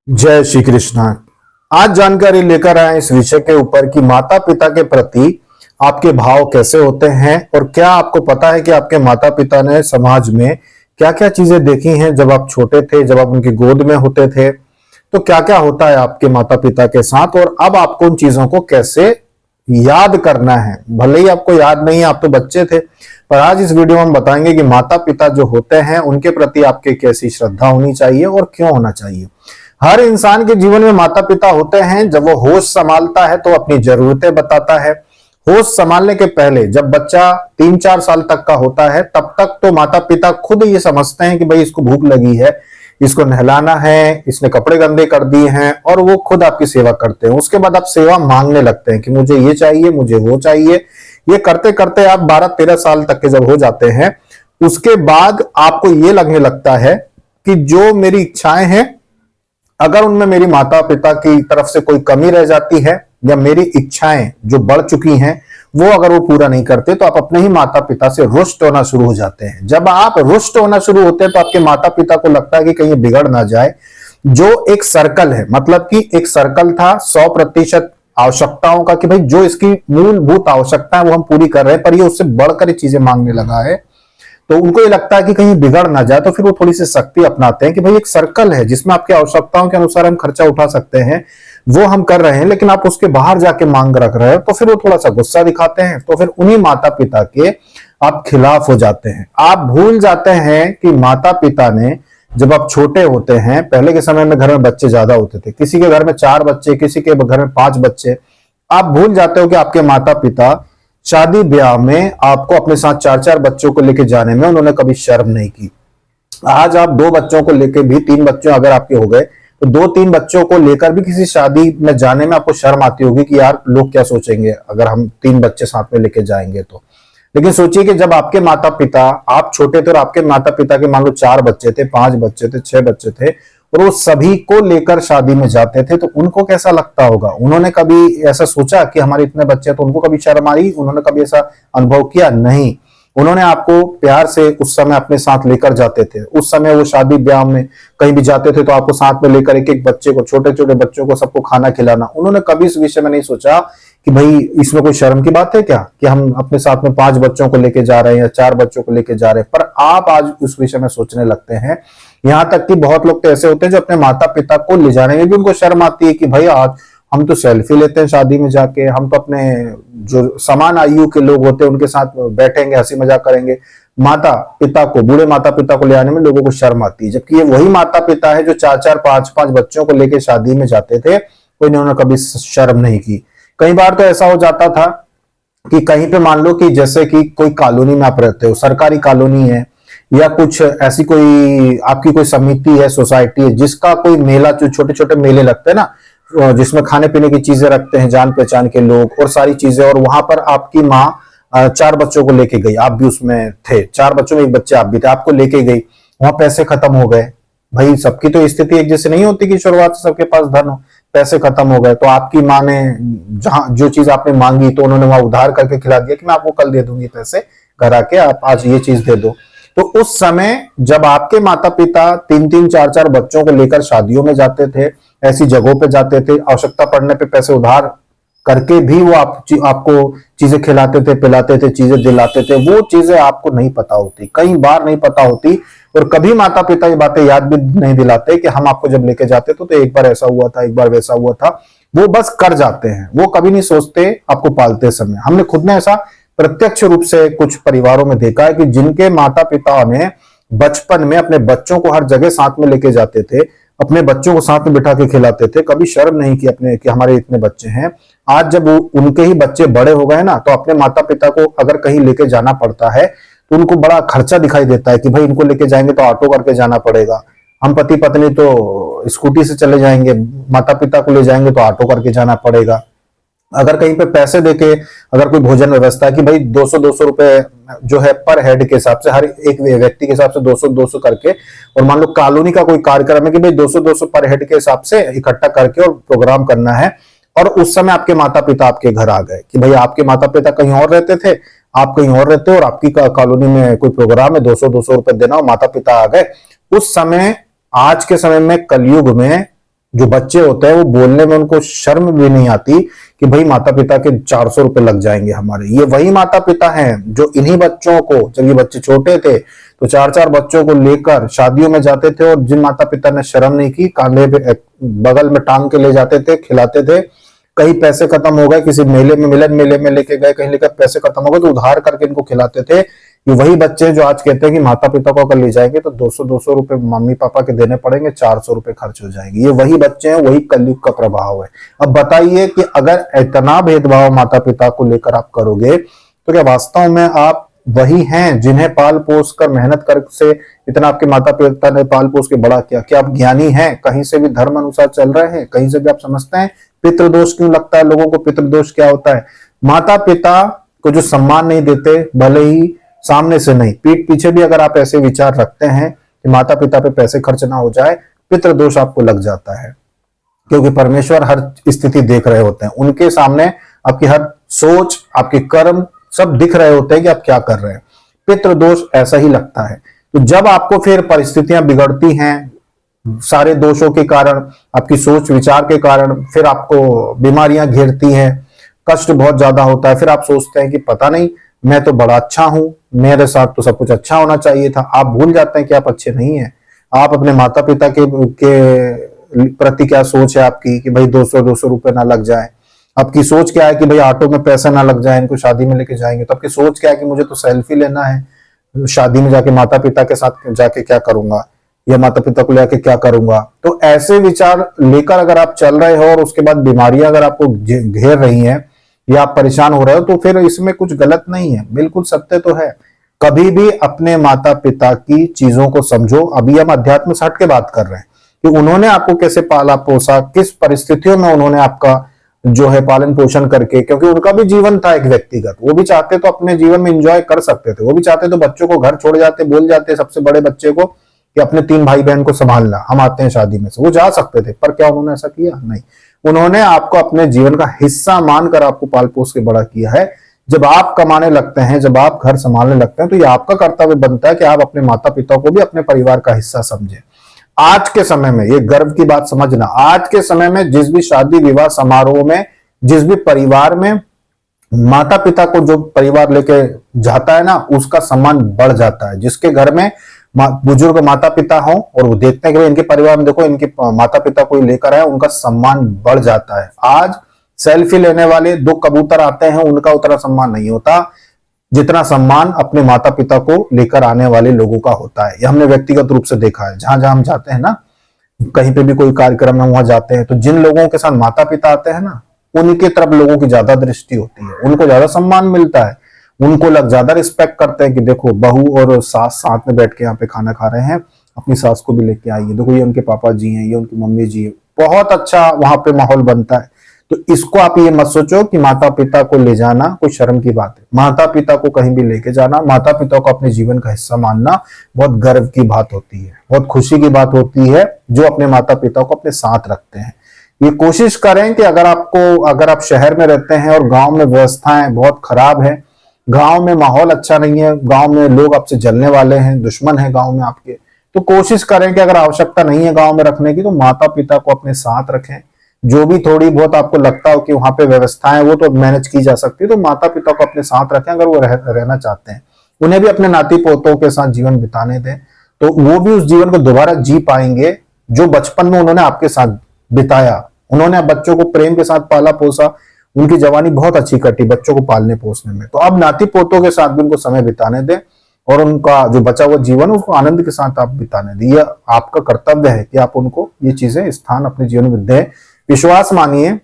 जय श्री कृष्णा। आज जानकारी लेकर आए इस विषय के ऊपर कि माता पिता के प्रति आपके भाव कैसे होते हैं और क्या आपको पता है कि आपके माता पिता ने समाज में क्या क्या चीजें देखी हैं जब आप छोटे थे, जब आप उनकी गोद में होते थे, तो क्या क्या होता है आपके माता पिता के साथ और अब आपको उन चीजों को कैसे याद करना है। भले ही आपको याद नहीं है, आप तो बच्चे थे, पर आज इस वीडियो में हम बताएंगे कि माता पिता जो होते हैं उनके प्रति आपके कैसी श्रद्धा होनी चाहिए और क्यों होना चाहिए। हर इंसान के जीवन में माता पिता होते हैं। जब वो होश संभालता है तो अपनी जरूरतें बताता है। होश संभालने के पहले जब बच्चा 3-4 साल तक का होता है तब तक तो माता पिता खुद ये समझते हैं कि भाई इसको भूख लगी है, इसको नहलाना है, इसने कपड़े गंदे कर दिए हैं, और वो खुद आपकी सेवा करते हैं। उसके बाद आप सेवा मांगने लगते हैं कि मुझे ये चाहिए, मुझे वो चाहिए। ये करते करते आप 12-13 साल तक के जब हो जाते हैं, उसके बाद आपको ये लगने लगता है कि जो मेरी इच्छाएं हैं, अगर उनमें मेरी माता पिता की तरफ से कोई कमी रह जाती है या मेरी इच्छाएं जो बढ़ चुकी हैं वो अगर वो पूरा नहीं करते तो आप अपने ही माता पिता से रुष्ट होना शुरू हो जाते हैं। जब आप रुष्ट होना शुरू होते हैं तो आपके माता पिता को लगता है कि कहीं बिगड़ ना जाए। जो एक सर्कल है, मतलब कि एक सर्कल था 100% आवश्यकताओं का कि भाई जो इसकी मूलभूत आवश्यकता है वो हम पूरी कर रहे हैं, पर ये उससे बढ़कर ये चीजें मांगने लगा है, तो उनको ये लगता है कि कहीं बिगड़ ना जाए। तो फिर वो थोड़ी सी सख्ती अपनाते हैं कि भाई एक सर्कल है जिसमें आपकी आवश्यकताओं के अनुसार हम खर्चा उठा सकते हैं, वो हम कर रहे हैं, लेकिन आप उसके बाहर जाके मांग रख रहे हो। तो फिर वो थोड़ा सा गुस्सा दिखाते हैं। तो फिर उन्हीं माता पिता के आप खिलाफ हो जाते हैं। आप भूल जाते हैं कि माता पिता ने जब आप छोटे होते हैं, पहले के समय में घर में बच्चे ज्यादा होते थे, किसी के घर में 4 बच्चे, किसी के घर में 5 बच्चे। आप भूल जाते हो कि आपके माता पिता शादी ब्याह में आपको अपने साथ 4-4 बच्चों को लेके जाने में उन्होंने कभी शर्म नहीं की। आज आप 2 बच्चों को लेके भी, 3 बच्चे अगर आपके हो गए तो 2-3 बच्चों को लेकर भी किसी शादी में जाने में आपको शर्म आती होगी कि यार लोग क्या सोचेंगे अगर हम 3 बच्चे साथ में लेके जाएंगे तो। लेकिन सोचिए कि जब आपके माता पिता, आप छोटे थे और आपके माता पिता के मान लो 4 बच्चे थे, 5 बच्चे थे, 6 बच्चे थे, और वो सभी को लेकर शादी में जाते थे, तो उनको कैसा लगता होगा। उन्होंने कभी ऐसा सोचा कि हमारे इतने बच्चे, तो उनको कभी शर्म आई? उन्होंने कभी ऐसा अनुभव किया? नहीं। उन्होंने आपको प्यार से उस समय अपने साथ लेकर जाते थे। उस समय वो शादी ब्याह में कहीं भी जाते थे तो आपको साथ में लेकर एक एक बच्चे को, छोटे छोटे बच्चों को सबको खाना खिलाना। उन्होंने कभी इस विषय में नहीं सोचा कि भाई इसमें कोई शर्म की बात है क्या कि हम अपने साथ में 5 बच्चों को लेके जा रहे हैं या 4 बच्चों को लेके जा रहे हैं। पर आप आज उस विषय में सोचने लगते हैं। यहां तक कि बहुत लोग तो ऐसे होते हैं जो अपने माता पिता को ले जाने में भी उनको शर्म आती है कि भाई आज हम तो सेल्फी लेते हैं शादी में जाके, हम तो अपने जो समान आयु के लोग होते हैं उनके साथ बैठेंगे, हंसी मजाक करेंगे। माता पिता को, बूढ़े माता पिता को ले आने में लोगों को शर्म आती है, जबकि ये वही माता पिता है जो 4-4, 5-5 बच्चों को लेकर शादी में जाते थे, कोई इन्होंने कभी शर्म नहीं की। कई बार तो ऐसा हो जाता था कि कहीं पे मान लो कि जैसे कि कोई कॉलोनी में आप रहते हो, सरकारी कॉलोनी है या कुछ ऐसी कोई आपकी कोई समिति है, सोसाइटी है, जिसका कोई मेला, जो छोटे छोटे मेले लगते हैं ना, जिसमें खाने पीने की चीजें रखते हैं जान पहचान के लोग और सारी चीजें, और वहां पर आपकी माँ 4 बच्चों को लेके गई, आप भी उसमें थे, 4 बच्चों में एक बच्चे आप भी थे, आपको लेके गई। वहां पैसे खत्म हो गए। भाई सबकी तो स्थिति एक जैसे नहीं होती कि शुरुआत से सबके पास धन हो। पैसे खत्म हो गए तो आपकी माँ ने जहां जो चीज आपने मांगी तो उन्होंने वहां उधार करके खिला दिया कि मैं आपको कल दे दूंगी पैसे, घर आके आप आज ये चीज दे दो। तो उस समय जब आपके माता पिता 3-3, 4-4 बच्चों को लेकर शादियों में जाते थे, ऐसी जगहों पे जाते थे, आवश्यकता पड़ने पे पैसे उधार करके भी वो आपको चीजें खिलाते थे, पिलाते थे, चीजें दिलाते थे, वो चीजें आपको नहीं पता होती, कई बार नहीं पता होती। और कभी माता पिता ये बातें याद भी नहीं दिलाते कि हम आपको जब लेके जाते थे तो एक बार ऐसा हुआ था, एक बार वैसा हुआ था। वो बस कर जाते हैं, वो कभी नहीं सोचते आपको पालते समय। हमने खुद ने ऐसा प्रत्यक्ष रूप से कुछ परिवारों में देखा है कि जिनके माता पिता ने बचपन में अपने बच्चों को हर जगह साथ में लेके जाते थे, अपने बच्चों को साथ में बिठा के खिलाते थे, कभी शर्म नहीं की अपने कि हमारे इतने बच्चे हैं। आज जब उनके ही बच्चे बड़े हो गए ना, तो अपने माता पिता को अगर कहीं लेके जाना पड़ता है तो उनको बड़ा खर्चा दिखाई देता है कि भाई इनको लेके जाएंगे तो ऑटो करके जाना पड़ेगा, हम पति पत्नी तो स्कूटी से चले जाएंगे, माता पिता को ले जाएंगे तो ऑटो करके जाना पड़ेगा। अगर कहीं पे पैसे देके अगर कोई भोजन व्यवस्था है कि भाई 200-200 रुपए जो है पर हेड के हिसाब से, हर एक व्यक्ति के हिसाब से 200-200 करके, और मान लो कॉलोनी का कोई कार्यक्रम है कि भाई 200-200 पर हेड के हिसाब से इकट्ठा करके और प्रोग्राम करना है, और उस समय आपके माता पिता आपके घर आ गए कि भाई आपके माता पिता कहीं और रहते थे, आप कहीं और रहते हो और आपकी कॉलोनी में कोई प्रोग्राम है, 200-200 रुपए देना हो, माता पिता आ गए। उस समय, आज के समय में, कलयुग में जो बच्चे होते हैं वो बोलने में उनको शर्म भी नहीं आती कि भाई माता पिता के 400 रुपए लग जाएंगे हमारे। ये वही माता पिता हैं जो इन्हीं बच्चों को, जब ये बच्चे छोटे थे तो 4-4 बच्चों को लेकर शादियों में जाते थे, और जिन माता पिता ने शर्म नहीं की, कांधे पे बगल में टांग के ले जाते थे, खिलाते थे। कहीं पैसे खत्म हो गए, किसी मेले में, मिलन मेले में लेके गए, कहीं लेकर पैसे खत्म हो गए तो उधार करके इनको खिलाते थे। ये वही बच्चे जो आज कहते हैं कि माता पिता को अगर ले जाएंगे तो 200-200 रुपए मम्मी पापा के देने पड़ेंगे, 400 रुपए खर्च हो जाएंगे। ये वही बच्चे हैं, वही कलयुग का प्रभाव है। अब बताइए कि अगर इतना भेदभाव माता पिता को लेकर आप करोगे तो क्या वास्तव में आप वही हैं जिन्हें पाल पोस कर, मेहनत कर से इतना आपके माता पिता ने पाल पोस के बड़ा किया? क्या आप ज्ञानी हैं? कहीं से भी धर्म अनुसार चल रहे हैं? कहीं से भी आप समझते हैं पितृदोष क्यों लगता है लोगों को? पितृदोष क्या होता है? माता पिता को जो सम्मान नहीं देते, भले ही सामने से नहीं, पीठ पीछे भी अगर आप ऐसे विचार रखते हैं कि माता पिता पे पैसे खर्च ना हो जाए, पितृदोष आपको लग जाता है। क्योंकि परमेश्वर हर स्थिति देख रहे होते हैं, उनके सामने आपकी हर सोच, आपके कर्म सब दिख रहे होते हैं कि आप क्या कर रहे हैं। पितृदोष ऐसा ही लगता है। तो जब आपको फिर परिस्थितियां बिगड़ती हैं, सारे दोषों के कारण, आपकी सोच विचार के कारण, फिर आपको बीमारियां घेरती हैं, कष्ट बहुत ज्यादा होता है, फिर आप सोचते हैं कि पता नहीं, मैं तो बड़ा अच्छा हूं, मेरे साथ तो सब कुछ अच्छा होना चाहिए था। आप भूल जाते हैं कि आप अच्छे नहीं हैं। आप अपने माता पिता के प्रति क्या सोच है आपकी कि भाई 200-200 रुपए ना लग जाए। आपकी सोच क्या है कि भाई ऑटो में पैसा ना लग जाए, इनको शादी में लेके जाएंगे। तो आपकी सोच क्या है कि मुझे तो सेल्फी लेना है, शादी में जाके माता पिता के साथ जाके क्या करूंगा, या माता पिता को लेके क्या करूंगा। तो ऐसे विचार लेकर अगर आप चल रहे हो और उसके बाद बीमारियां अगर आपको घेर रही हैं या आप परेशान हो रहे हो, तो फिर इसमें कुछ गलत नहीं है, बिल्कुल सत्य तो है। कभी भी अपने माता पिता की चीजों को समझो। अभी हम अध्यात्म से हट के बात कर रहे हैं कि उन्होंने आपको कैसे पाला पोसा, किस परिस्थितियों में उन्होंने आपका जो है पालन पोषण करके, क्योंकि उनका भी जीवन था एक व्यक्तिगत। वो भी चाहते तो अपने जीवन में एंजॉय कर सकते थे, वो भी चाहते तो बच्चों को घर छोड़ जाते, बोल जाते सबसे बड़े बच्चे को कि अपने 3 भाई बहन को संभालना, हम आते हैं शादी में से। वो जा सकते थे, पर क्या उन्होंने ऐसा किया? नहीं। उन्होंने आपको अपने जीवन का हिस्सा मानकर आपको पाल पोस के बड़ा किया है। जब आप कमाने लगते हैं, जब आप घर संभालने लगते हैं, तो ये आपका कर्तव्य बनता है कि आप अपने माता पिता को भी अपने परिवार का हिस्सा समझें। आज के समय में, ये गर्व की बात समझना, आज के समय में जिस भी शादी विवाह समारोह में, जिस भी परिवार में माता पिता को जो परिवार लेके जाता है ना, उसका सम्मान बढ़ जाता है। जिसके घर में बुजुर्ग माता पिता हो और वो देखते हैं कि इनके परिवार में देखो इनके माता पिता कोई लेकर आए, उनका सम्मान बढ़ जाता है। आज सेल्फी लेने वाले 2 कबूतर आते हैं, उनका उतना सम्मान नहीं होता जितना सम्मान अपने माता पिता को लेकर आने वाले लोगों का होता है। यह हमने व्यक्तिगत रूप से देखा है। जहां जहां हम जाते हैं ना, कहीं पे भी कोई कार्यक्रम में वहां जाते हैं, तो जिन लोगों के साथ माता पिता आते हैं ना, उनकी तरफ लोगों की ज्यादा दृष्टि होती है, उनको ज्यादा सम्मान मिलता है, उनको लोग ज्यादा रिस्पेक्ट करते हैं कि देखो बहू और सास साथ में बैठ के यहाँ पे खाना खा रहे हैं, अपनी सास को भी लेके आइए, देखो ये उनके पापा जी हैं, ये उनकी मम्मी जी है। बहुत अच्छा वहां पे माहौल बनता है। तो इसको आप ये मत सोचो कि माता पिता को ले जाना कोई शर्म की बात है। माता पिता को कहीं भी लेके जाना, माता पिता को अपने जीवन का हिस्सा मानना बहुत गर्व की बात होती है, बहुत खुशी की बात होती है जो अपने माता पिता को अपने साथ रखते हैं। ये कोशिश करें कि अगर आप शहर में रहते हैं और गांव में व्यवस्थाएं बहुत खराब है, गांव में माहौल अच्छा नहीं है, गांव में लोग आपसे जलने वाले हैं, दुश्मन है गांव में आपके, तो कोशिश करें कि अगर आवश्यकता नहीं है गांव में रखने की, तो माता पिता को अपने साथ रखें। जो भी थोड़ी बहुत आपको लगता हो कि वहां पे व्यवस्थाएं वो तो मैनेज की जा सकती है, तो माता पिता को अपने साथ रखें। अगर वो रहना चाहते हैं, उन्हें भी अपने नाती पोतों के साथ जीवन बिताने दें, तो वो भी उस जीवन को दोबारा जी पाएंगे जो बचपन में उन्होंने आपके साथ बिताया। उन्होंने बच्चों को प्रेम के साथ पाला पोसा, उनकी जवानी बहुत अच्छी कटी बच्चों को पालने पोसने में। तो अब नाती पोतों के साथ भी उनको समय बिताने दें और उनका जो बचा हुआ जीवन है उसको आनंद के साथ आप बिताने दें। यह आपका कर्तव्य है कि आप उनको ये चीजें स्थान अपने जीवन में दें। विश्वास मानिए,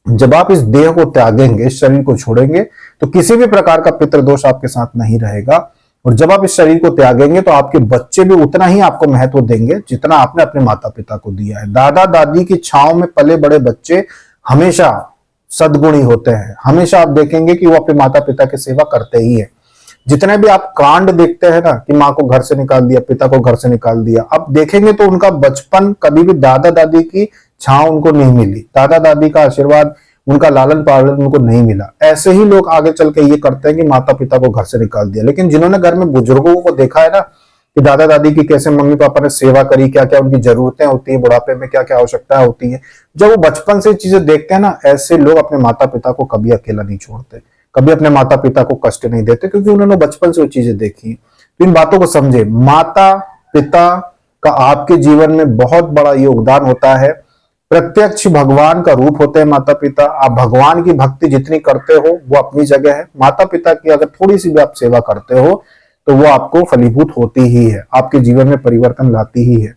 जब आप इस देह को त्यागेंगे, इस शरीर को छोड़ेंगे, तो किसी भी प्रकार का पितृदोष आपके साथ नहीं रहेगा। और जब आप इस शरीर को त्यागेंगे तो आपके बच्चे भी उतना ही आपको महत्व देंगे जितना आपने अपने माता पिता को दिया है। दादा दादी की छांव में पले बड़े बच्चे हमेशा सद्गुणी होते हैं। हमेशा आप देखेंगे कि वो अपने माता पिता की सेवा करते ही है। जितने भी आप कांड देखते हैं ना कि माँ को घर से निकाल दिया, पिता को घर से निकाल दिया, अब देखेंगे तो उनका बचपन कभी भी दादा दादी की छांव उनको नहीं मिली, दादा दादी का आशीर्वाद, उनका लालन पालन उनको नहीं मिला। ऐसे ही लोग आगे चल के ये करते हैं कि माता पिता को घर से निकाल दिया। लेकिन जिन्होंने घर में बुजुर्गों को देखा है ना कि दादा दादी की कैसे मम्मी पापा ने सेवा करी, क्या क्या उनकी जरूरतें होती है, बुढ़ापे में क्या क्या आवश्यकता होती है। जब वो बचपन से चीजें देखते हैं ना, ऐसे लोग अपने माता पिता को कभी अकेला नहीं छोड़ते, कभी अपने माता पिता को कष्ट नहीं देते, क्योंकि उन्होंने बचपन से वो चीजें देखी। तो इन बातों को समझे। माता पिता का आपके जीवन में बहुत बड़ा योगदान होता है। प्रत्यक्ष भगवान का रूप होते हैं माता पिता। आप भगवान की भक्ति जितनी करते हो वो अपनी जगह है, माता पिता की अगर थोड़ी सी भी आप सेवा करते हो तो वो आपको फलीभूत होती ही है, आपके जीवन में परिवर्तन लाती ही है।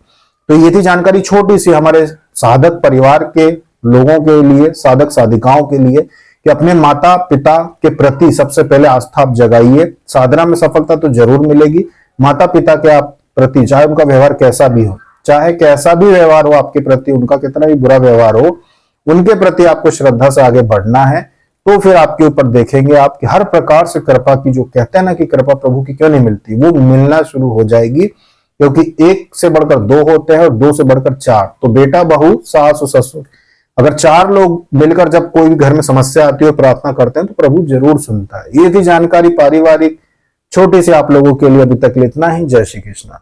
तो ये थी जानकारी छोटी सी हमारे साधक परिवार के लोगों के लिए, साधक साधिकाओं के लिए, कि अपने माता पिता के प्रति सबसे पहले आस्था आप जगाइए। साधना में सफलता तो जरूर मिलेगी। माता पिता के आप प्रति, चाहे उनका व्यवहार कैसा भी हो, चाहे कैसा भी व्यवहार हो आपके प्रति, उनका कितना भी बुरा व्यवहार हो, उनके प्रति आपको श्रद्धा से आगे बढ़ना है। तो फिर आपके ऊपर देखेंगे आप कि हर प्रकार से कृपा की, जो कहते हैं ना कि कृपा प्रभु की क्यों नहीं मिलती, वो मिलना शुरू हो जाएगी। क्योंकि एक से बढ़कर दो होते हैं और दो से बढ़कर चार। तो बेटा बहू सास और ससुर, अगर चार लोग मिलकर जब कोई भी घर में समस्या आती है, प्रार्थना करते हैं, तो प्रभु जरूर सुनता है। ये थी जानकारी पारिवारिक छोटी सी आप लोगों के लिए। अभी तक इतना ही। जय श्री कृष्ण।